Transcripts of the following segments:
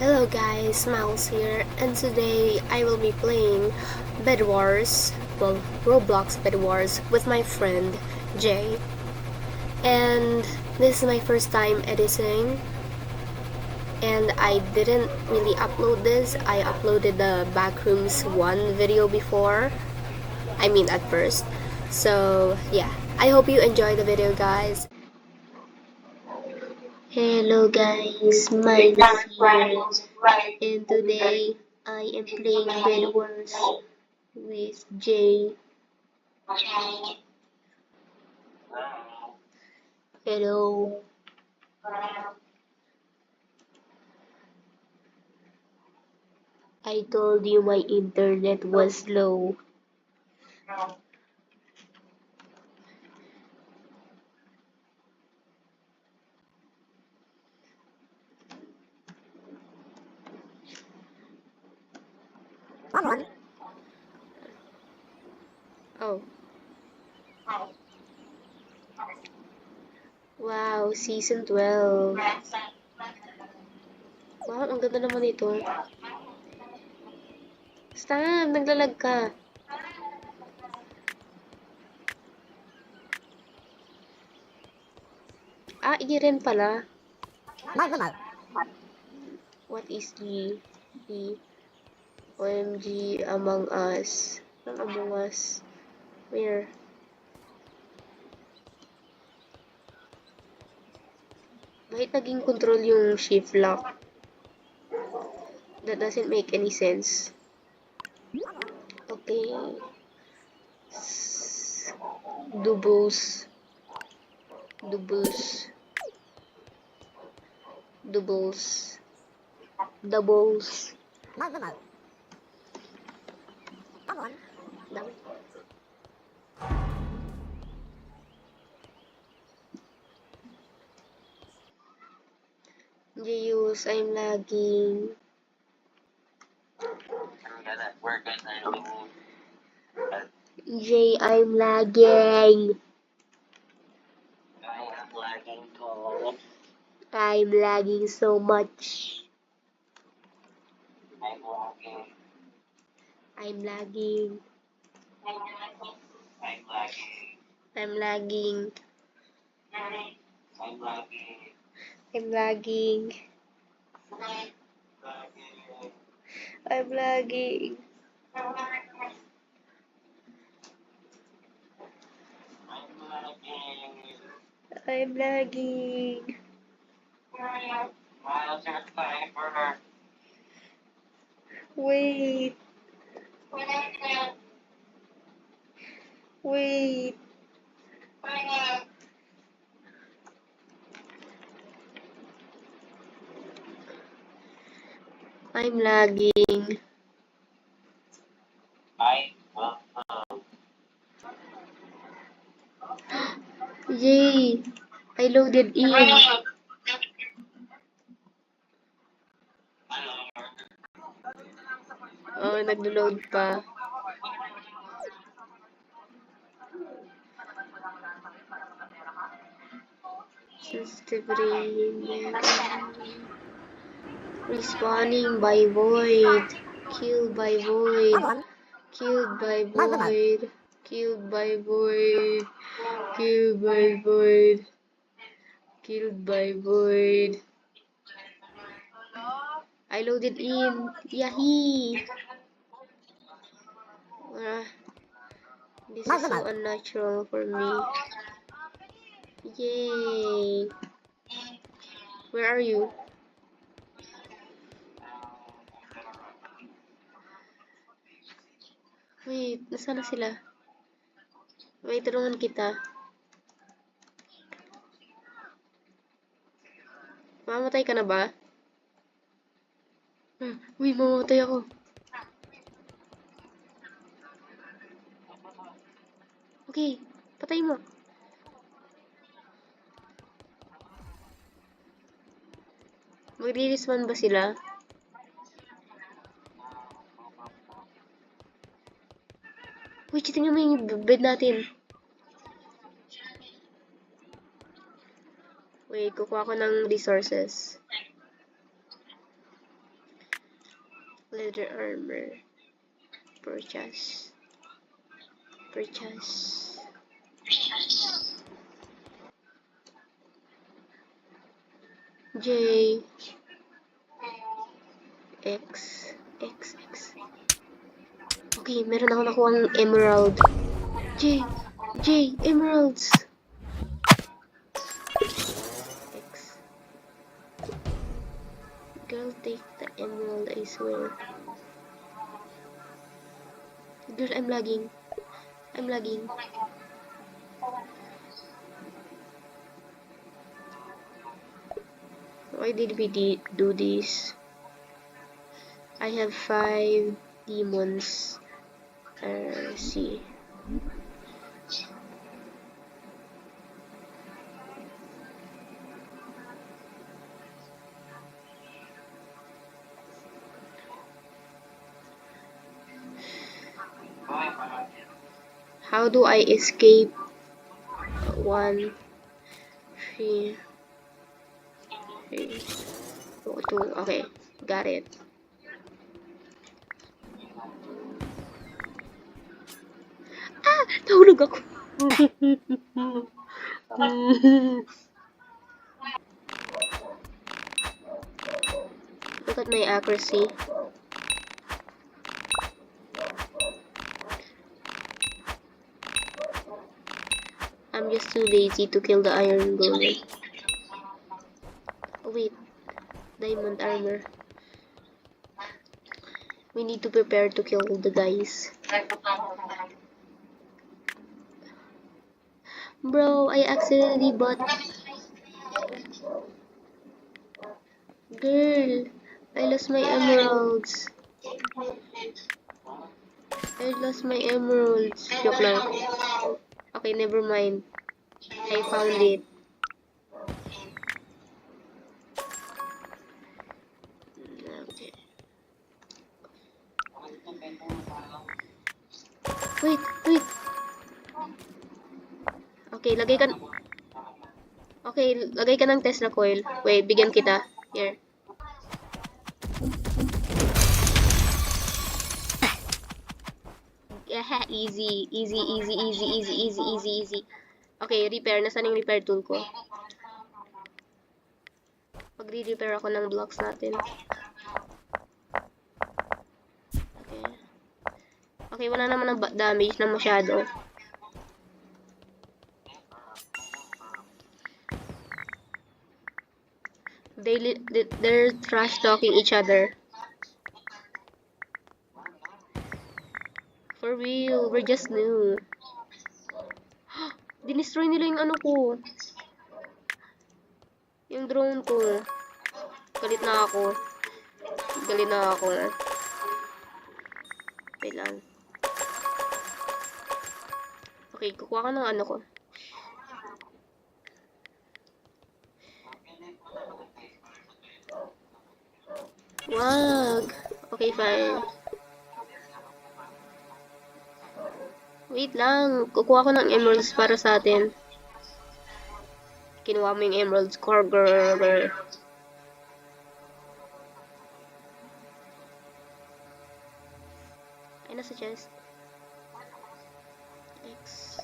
Hello guys, Miles here, and today I will be playing Bed Wars, well, Roblox Bed Wars with my friend Jay. And this is my first time editing, and I didn't really upload this. I uploaded the Backrooms 1 video before, at first. So yeah, I hope you enjoy the video, guys. Hello guys, Miles here, and today I am playing Bed Wars with Jay. Hello. I told you my internet was slow. Oh. Wow, season 12. Wow, ang ganda naman ito. Stop, naglalag ka. Ah, i-ren pala. What is the OMG Among Us? Ang Among Us? Where? Bakit naging control yung shift lock? That doesn't make any sense. Okay. Doubles. Doubles. Doubles. Doubles. Dami. Jeyus, I'm lagging. Jay, I'm lagging. I'm lagging so much. I'm lagging. I'm lagging. I'm lagging. I'm lagging. I'm lagging. Wait. Wait. I'm lagging. Yay! I loaded in. Oh, naglo-load pa. Sensitivity. Respawning by void. Killed by void. Killed by void. Killed by void. Killed by void. Killed by void. I loaded in. Yahee! This is so unnatural for me. Yay! Where are you? Wait, nasaan na sila? Wait, tulungan kita. Mamatay ka na ba? Uy, mamatay ako. Okay, patay mo. Magre-respawn ba sila? Uy, tingnan mo yung bed natin. Wait, kukuha ko ng resources. Leather armor. Purchase. J X. Okay, meron ako nakuha ng emerald. J emeralds. X. Girl, take the emerald, I swear. Girl, I'm lagging. Why did we do this? I have 5 demons. See. How do I escape? 1, 3, 2. Okay, got it. Ah! Nahulog ako. Look at my accuracy. I'm just too lazy to kill the iron golem. Oh wait, diamond armor. We need to prepare to kill the guys. Bro, I accidentally bought... Girl, I lost my emeralds. Joke lang. Okay, never mind. I found it. Okay. Wait. Okay, lagay ka ng Tesla coil. Wait, bigyan kita. Here. Yeah, easy. Okay, repair. Nasaan yung repair tool ko? Magre-repair ako ng blocks natin. Okay, wala naman ng damage na masyado. They're trash talking each other. For real, we're just new. Dinestroy nila yung ano ko. Yung drone ko. Galit na ako. Wait lang. Okay, kukuha ka ng ano ko. Wag. Okay, fine. Wait lang. Kukuha ko ng emeralds para sa atin. Kinuha mo yung emeralds. Corger. Ay, nasa chest. X.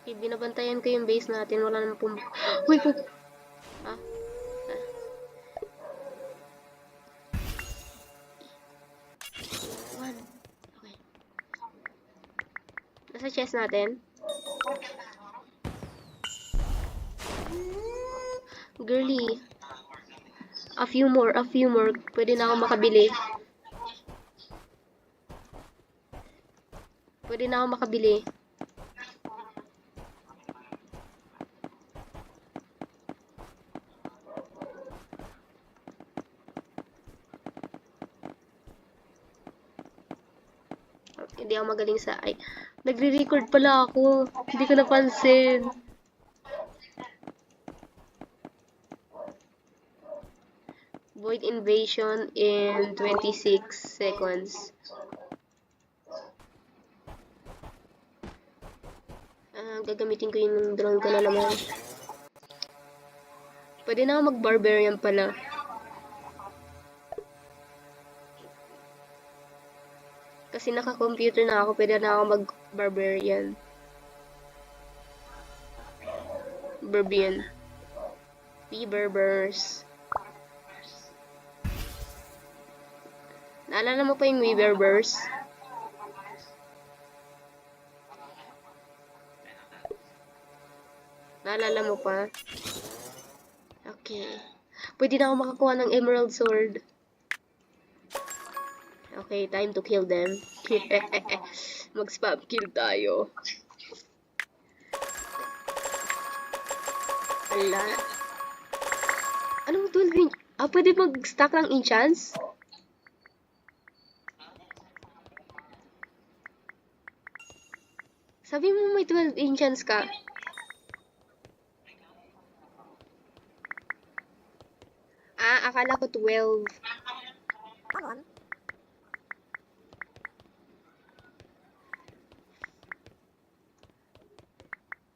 Okay, binabantayan ko yung base natin. Wala naman pong... Uy, po! Ah. One. Okay. Nasa chest natin. Girly. A few more. Pwede na ako makabili. Hindi ako magaling sa... Ay, nagre-record pala ako. Hindi ko napansin. Void invasion in 26 seconds. Gagamitin ko yung drone ko na naman. Pwede na ako mag-barbarian pala. Kasi naka-computer na ako, pwede na ako mag-barbarian. Barbarian. Weaverbers. Naalala mo pa yung Weaverbers? Naalala mo pa? Okay. Pwede na ako makakuha ng Emerald Sword. Okay, time to kill them. Mag-spam kill tayo. Ala. Anong 12 green? Pwede mag-stack ng enchants? Sabi mo may 12 enchants ka. Akala ko 12.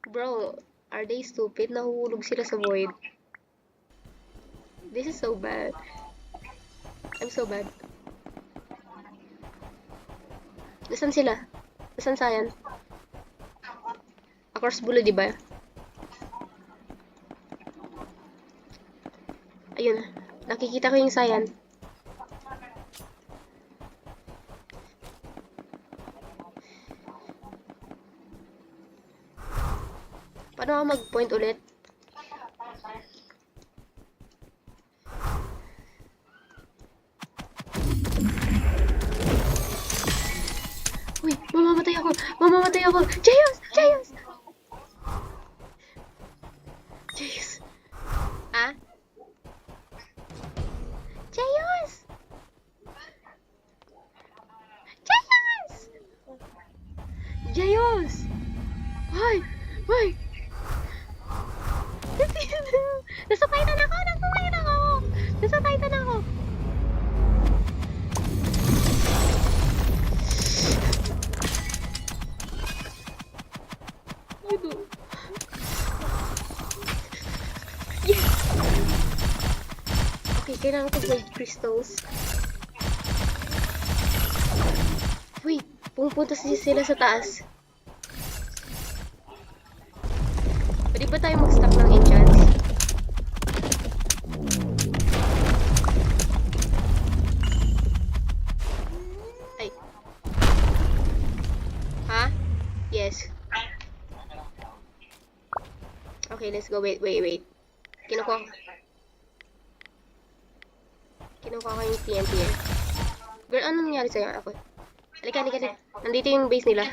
Bro, are they stupid? Nahuhulog sila sa void. This is so bad. I'm so bad. Nasaan sila? Nasaan Sayan? Across Bulo, di ba? Ayun. Nakikita ko yung Sayan. Paano ako mag-point ulit? Uy, mamamatay ako! Mamamatay ako! Jayus! Jayus! Jayus! Jayus! Jayus! Jayus! Why? Why? Nasa Titan ako! Nasa Titan ako! Nasa Titan ako! Yes! Okay, kailangan ko gold crystals. Wait, pumunta sila sa taas. Pwede ba tayo mag-stack ng enchants? Ay. Ha? Yes. Okay, let's go. Wait. Kinukuha ko yung TNT eh. Girl, ano nangyari sa'yo? Ako. Halika. Nandito yung base nila.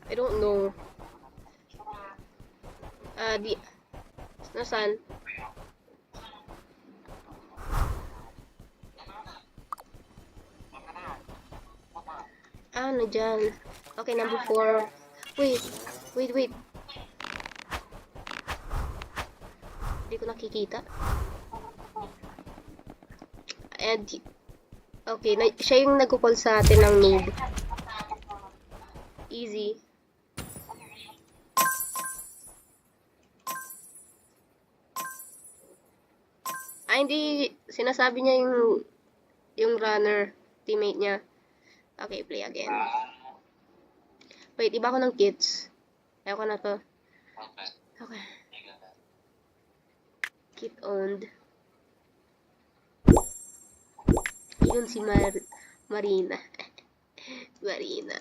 I don't know. Nasaan? Ano dyan? Okay, number 4. Wait. Hindi ko nakikita. And, okay, siya yung nag-call sa atin ng noob. Easy. Hindi. Sinasabi niya yung runner, teammate niya. Okay, play again. Wait, iba ko ng kits. Ayaw ko na to. Okay. Kit owned. Yun si Marina. Marina.